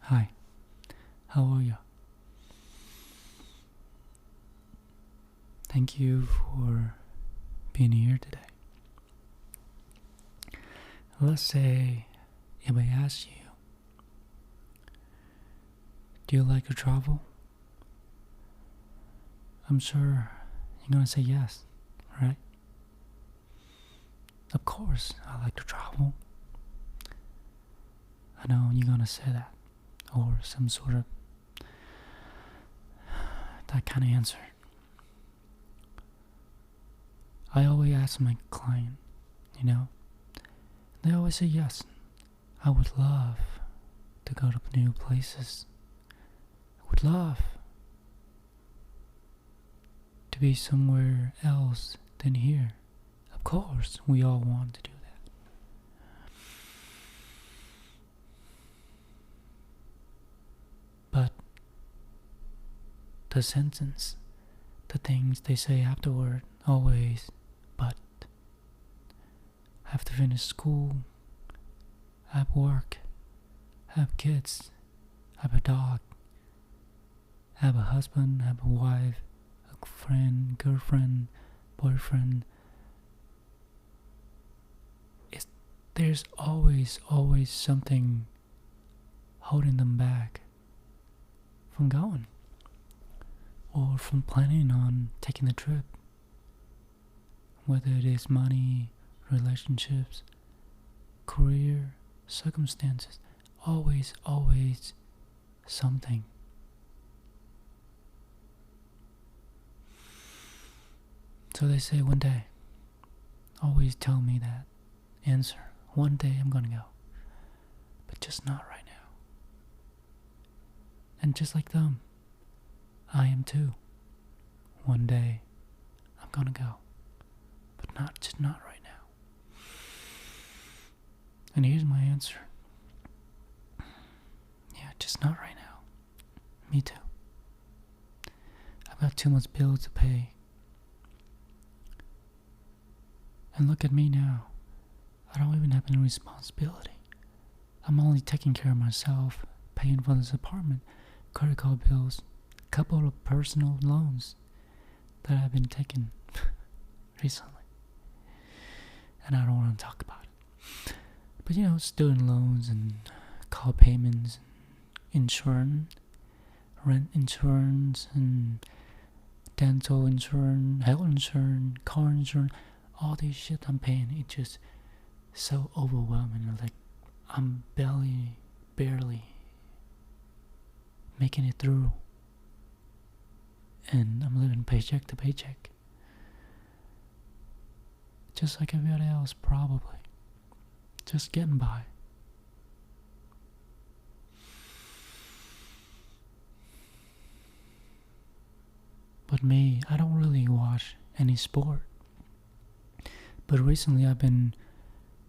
Hi, how are you? Thank you for being here today. Let's say if I ask you, do you like to travel? I'm sure you're gonna say yes, right? Of course, I like to travel. I know you're gonna say that, or some sort of that kind of answer. I always ask my client, you know, they always say yes. I would love to go to new places. I would love to be somewhere else than here. Of course, we all want to do that. But the sentence, the things they say afterward, always, but have to finish school, have work, have kids, have a dog, have a husband, have a wife, a friend, girlfriend, boyfriend. There's always something holding them back from going or from planning on taking the trip. Whether it is money, relationships, career, circumstances, always something. So they say one day, always tell me that answer. One day I'm gonna go, but just not right now. And just like them, I am too. One day I'm gonna go, but not right now. And here's my answer. Yeah, just not right now. Me too. I've got too much bills to pay. And look at me now. I don't even have any responsibility. I'm only taking care of myself, paying for this apartment, credit card bills, a couple of personal loans that I've been taking recently. And I don't want to talk about it. But student loans and car payments, insurance, rent insurance, and dental insurance, health insurance, car insurance, all this shit I'm paying, it just so overwhelming. Like I'm barely making it through, and I'm living paycheck to paycheck, just like everybody else, probably just getting by. But me, I don't really watch any sport, but recently I've been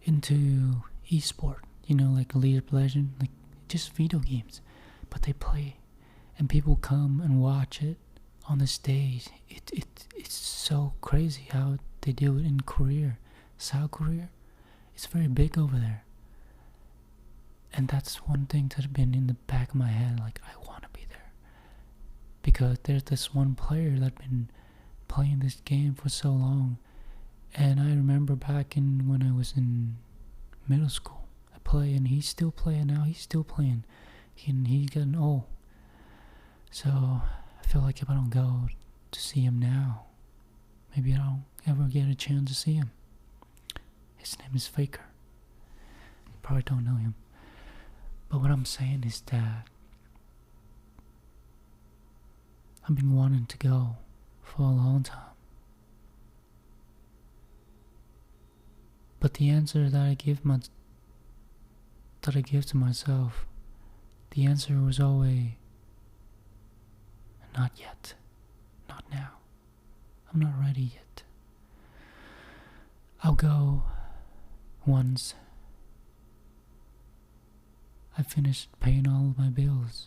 into esport, like League of Legends, like just video games, but they play and people come and watch it on the stage. It's so crazy how they do it in Korea, South Korea. It's very big over there, and that's one thing that's been in the back of my head. Like I want to be there because there's this one player that's been playing this game for so long. And I remember back in when I was in middle school, I play, and he's still playing now. He's still playing. He's getting old. So I feel like if I don't go to see him now, maybe I don't ever get a chance to see him. His name is Faker. You probably don't know him. But what I'm saying is that I've been wanting to go for a long time. But the answer that I give to myself, the answer was always, not yet, not now. I'm not ready yet. I'll go once I finish paying all of my bills.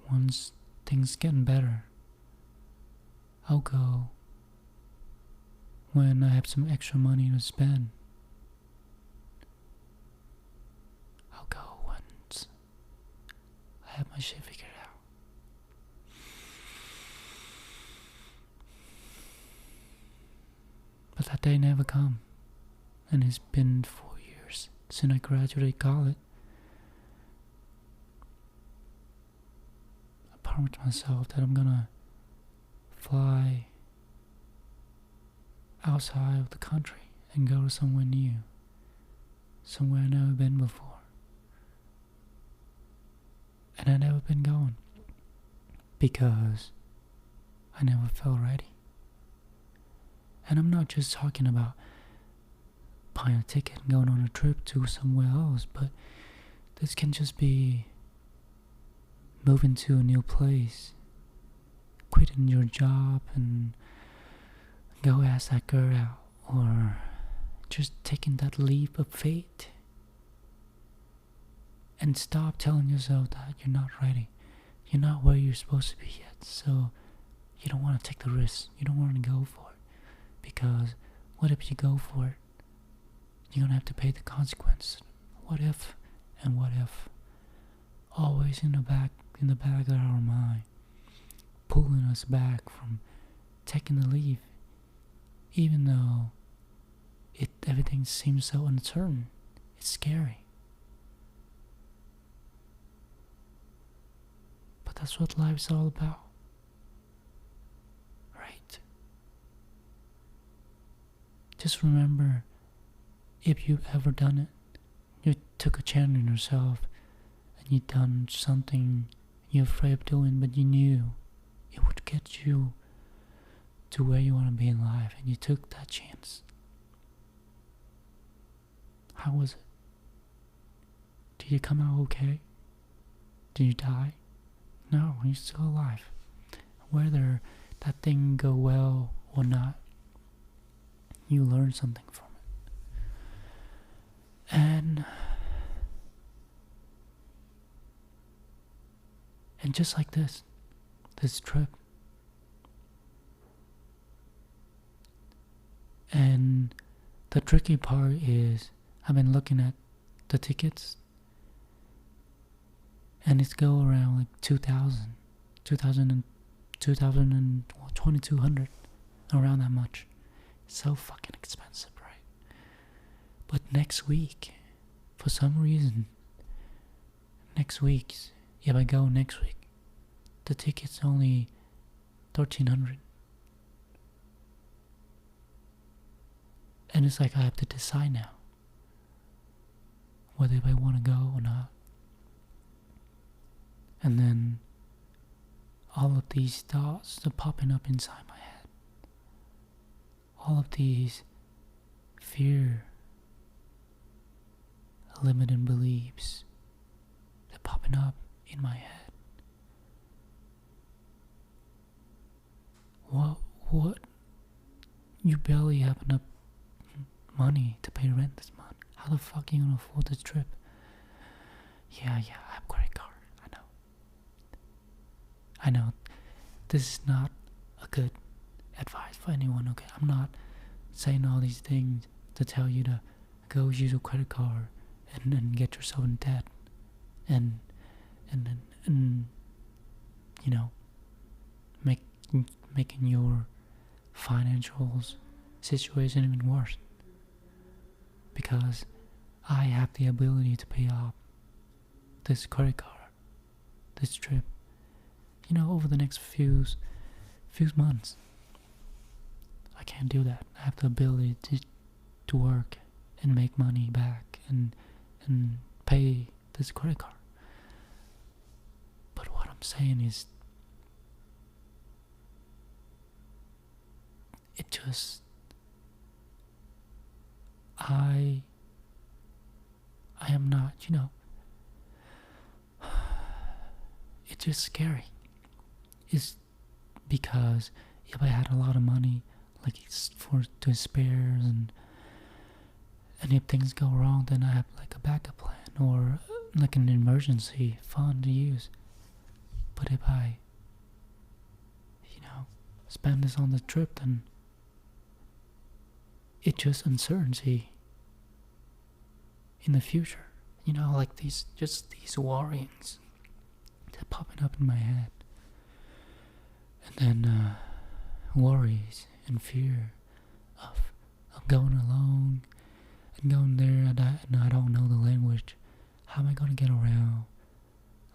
Once things getting better, I'll go when I have some extra money to spend. I'll go once my shit figured out. But that day never come. And it's been 4 years since I graduated college. I promised myself that I'm gonna fly outside of the country and go to somewhere new. Somewhere I've never been before. And I've never been going. Because I never felt ready. And I'm not just talking about buying a ticket and going on a trip to somewhere else, but this can just be moving to a new place, quitting your job and go ask that girl out, or just taking that leap of faith and stop telling yourself that you're not ready. You're not where you're supposed to be yet, so you don't want to take the risk. You don't want to go for it, because what if you go for it? You're gonna have to pay the consequence. What if, and what if? Always in the back of our mind, pulling us back from taking the leap, even though everything seems so uncertain. It's scary. But that's what life's all about. Right? Just remember, if you've ever done it, you took a chance on yourself and you done something you're afraid of doing, but you knew it would get you to where you want to be in life, and you took that chance. How was it? Did you come out okay? Did you die? No, you're still alive. Whether that thing go well or not, you learn something from it. And just like this trip, and the tricky part is I've been looking at the tickets, and it's go around like 2,200, around that much. It's so fucking expensive, right? But next week, for some reason, if I go next week, the ticket's only 1,300. And it's like I have to decide now whether I want to go or not. And then all of these thoughts are popping up inside my head. All of these fear, limiting beliefs, they're popping up in my head. What? You barely have enough money to pay rent this month. How the fuck are you gonna afford this trip? Yeah, I have a credit card. I know. This is not a good advice for anyone, okay? I'm not saying all these things to tell you to go use a credit card and get yourself in debt and you know, making your financial situation even worse. Because I have the ability to pay off this credit card, this trip, over the next few months. I can't do that. I have the ability to work and make money back and pay this credit card. But what I'm saying is, it just, I am not, it's just scary. It's because if I had a lot of money, like it's to spare, and if things go wrong, then I have like a backup plan or like an emergency fund to use. But if I, spend this on the trip, then it's just uncertainty in the future. Like these worryings that kept popping up in my head. And then worries and fear of going alone and going there, and I don't know the language. How am I gonna get around?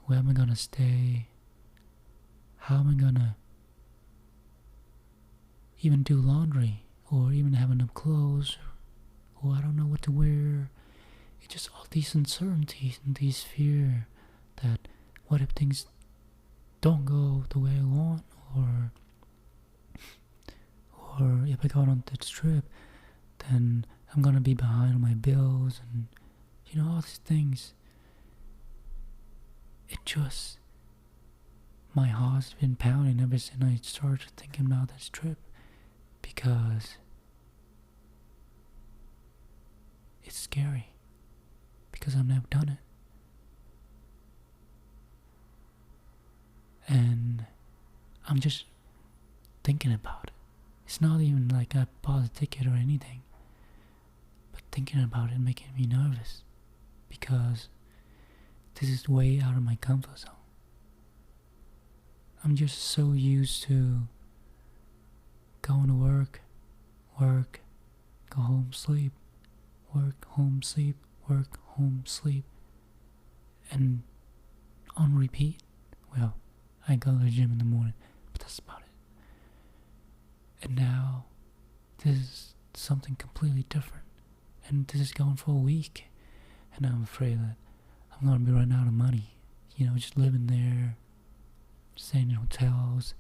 Where am I gonna stay? How am I gonna even do laundry or even have enough clothes? Or I don't know what to wear. It's just all these uncertainties and these fear that what if things don't go the way I want, or if I go on this trip, then I'm gonna be behind on my bills, and all these things. It just, my heart's been pounding ever since I started thinking about this trip, because it's scary, because I've never done it. And I'm just thinking about it. It's not even like I bought a ticket or anything, but thinking about it making me nervous, because this is way out of my comfort zone. I'm just so used to going to work, go home, sleep, work, home, sleep, work, home, sleep, and on repeat. Well, I go to the gym in the morning, but that's about it. And now, this is something completely different, and this is going for a week, and I'm afraid that I'm gonna be running out of money, just living there, staying in hotels,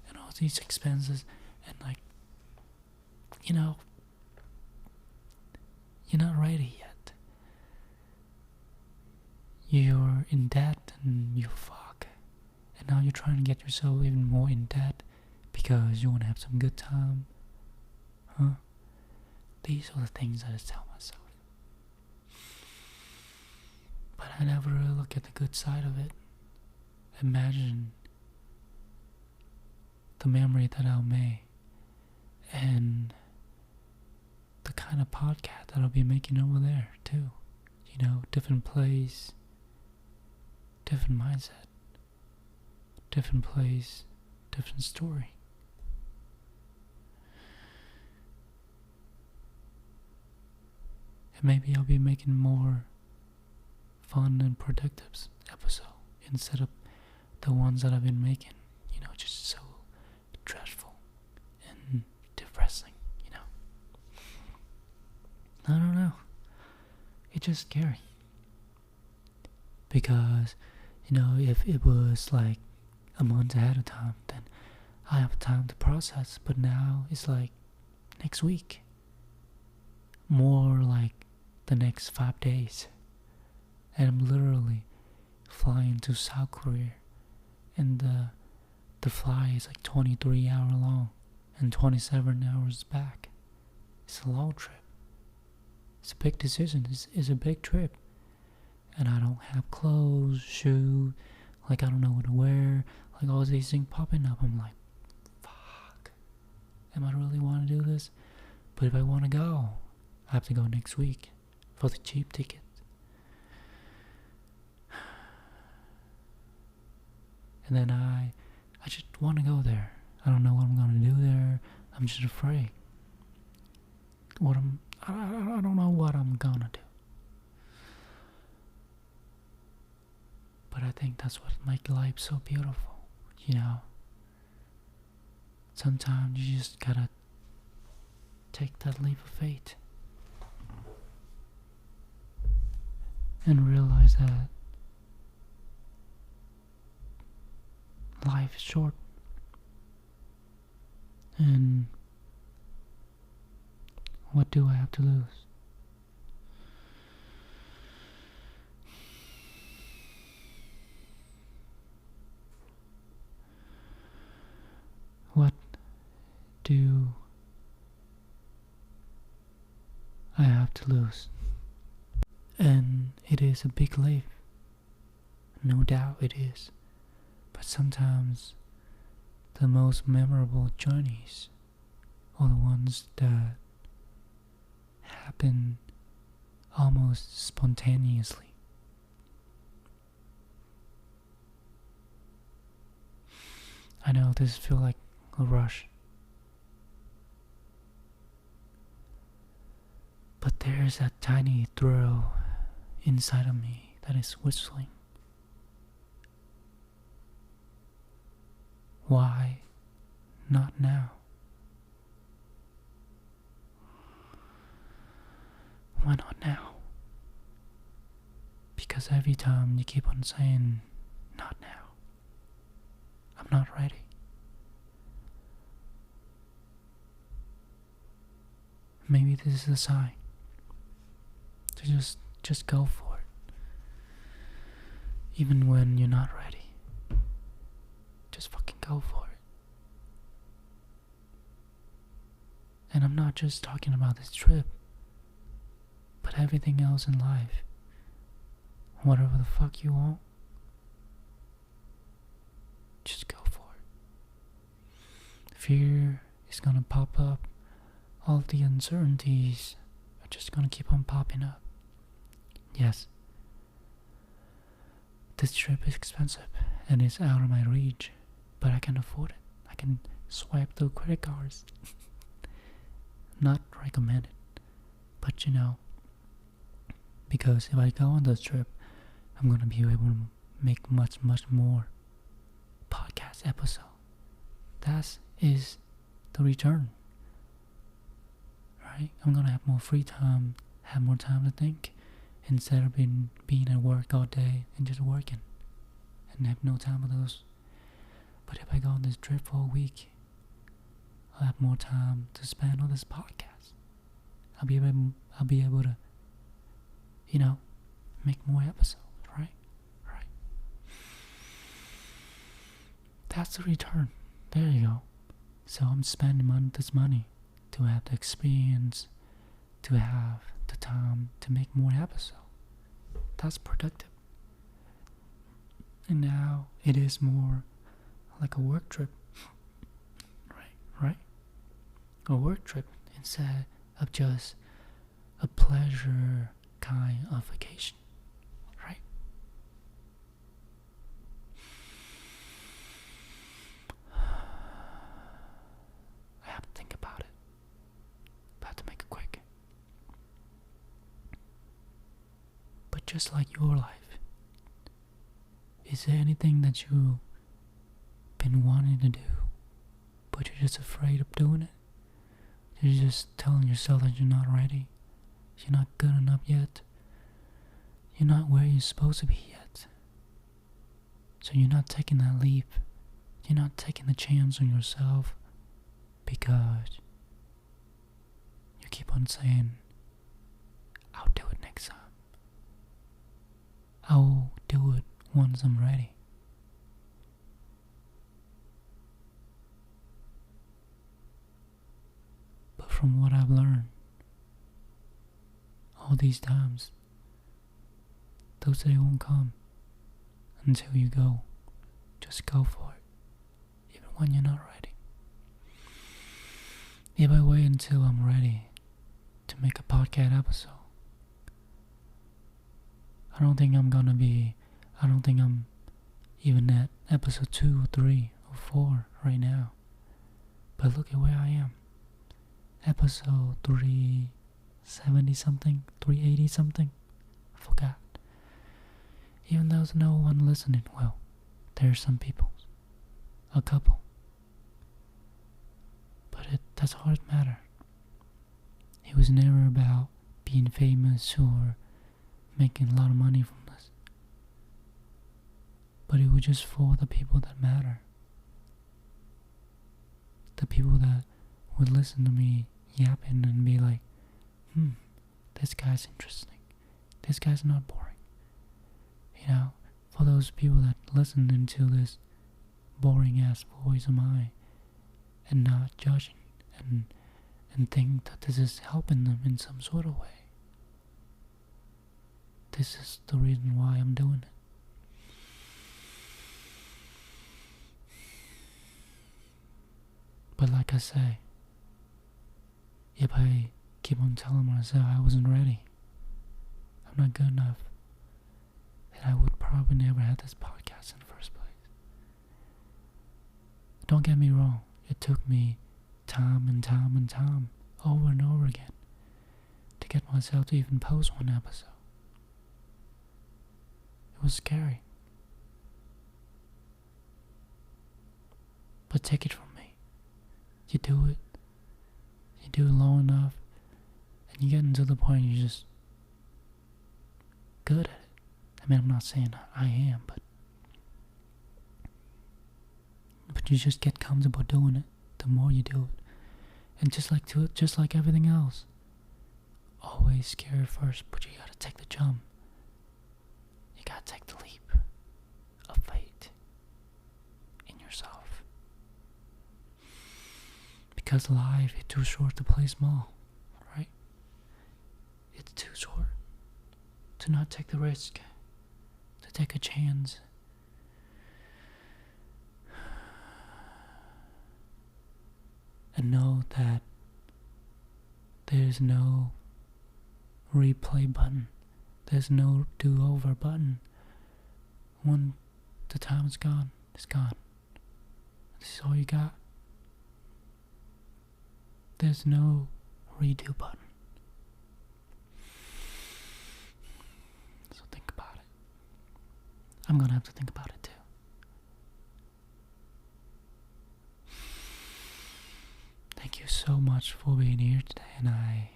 and all these expenses, and you're not ready yet. You're in debt, and you fuck, and now you're trying to get yourself even more in debt, because you want to have some good time. These are the things that I tell myself. But I never really look at the good side of it. Imagine the memory that I'll make, and the kind of podcast that I'll be making over there too. Different place, different mindset, different place, different story. And maybe I'll be making more fun and productive episode instead of the ones that I've been making, just so dreadful and depressing, I don't know. It's just scary. Because, if it was like a month ahead of time, then I have time to process. But now it's like next week. More like the next 5 days. And I'm literally flying to South Korea. And the flight is like 23 hours long and 27 hours back. It's a long trip. It's a big decision. It's a big trip. And I don't have clothes, shoes, I don't know what to wear, all these things popping up. I'm like, fuck. Am I really want to do this? But if I want to go, I have to go next week for the cheap ticket. And then I just want to go there. I don't know what I'm going to do there. I'm just afraid. I don't know what I'm going to do. But I think that's what makes life so beautiful, Sometimes you just gotta take that leap of faith and realize that life is short, and what do I have to lose? What do I have to lose? And it is a big leap. No doubt it is. But sometimes the most memorable journeys are the ones that happen almost spontaneously. I know this feels like a rush. But there's that tiny thrill inside of me that is whistling. Why not now? Why not now? Because every time you keep on saying, not now, I'm not ready. Maybe this is a sign to just go for it. Even when you're not ready. Just fucking go for it. And I'm not just talking about this trip, but everything else in life. Whatever the fuck you want, just go for it. Fear is gonna pop up. All the uncertainties are just gonna keep on popping up. Yes, this trip is expensive and it's out of my reach, but I can afford it. I can swipe through credit cards. Not recommended, but because if I go on this trip, I'm gonna be able to make much more podcast episode. That is the return, right? I'm gonna have more free time, have more time to think, instead of being at work all day and just working, and have no time for those. But if I go on this trip for a week, I'll have more time to spend on this podcast. I'll be able to, make more episodes, right? That's the return. There you go. So I'm spending this money to have the experience, to have the time to make more episodes. That's productive. And now it is more like a work trip. Right? A work trip instead of just a pleasure kind of vacation. Right? I have to think about it. About to make it quick. But just like your life, is there anything that you've been wanting to do, but you're just afraid of doing it? You're just telling yourself that you're not ready. You're not good enough yet. You're not where you're supposed to be yet. So you're not taking that leap. You're not taking the chance on yourself because you keep on saying, I'll do it next time. I'll do it once I'm ready. But from what I've learned all these times, those days won't come until you go. Just go for it, even when you're not ready. If I wait until I'm ready to make a podcast episode, I don't think I'm even at episode 2 or 3 or 4 right now. But look at where I am. Episode 370 something, 380 something. I forgot. Even though there's no one listening, well, there are some people. A couple. But that's all that mattered. It was never about being famous or making a lot of money from this. But it was just for the people that matter. The people that would listen to me yapping and be like, this guy's interesting. This guy's not boring. For those people that listen into this boring ass voice of mine and not judging and think that this is helping them in some sort of way. This is the reason why I'm doing it. But like I say, if I keep on telling myself I wasn't ready, I'm not good enough, then I would probably never have this podcast in the first place. Don't get me wrong, it took me time and time and time, over and over again, to get myself to even post one episode. It was scary. But take it from me. You do it long enough, and you get into the point you're just good at it. I mean, I'm not saying I am, but you just get comfortable doing it the more you do it. And just like everything else, always scary first, but you gotta take the jump. You gotta take the leap of faith in yourself. Because life is too short to play small, right? It's too short to not take the risk, to take a chance. And know that there's no replay button. There's no do-over button. When the time is gone, it's gone. This is all you got. There's no redo button. So think about it. I'm gonna have to think about it too. Thank you so much for being here today, and I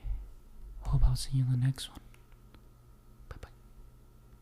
hope I'll see you in the next one.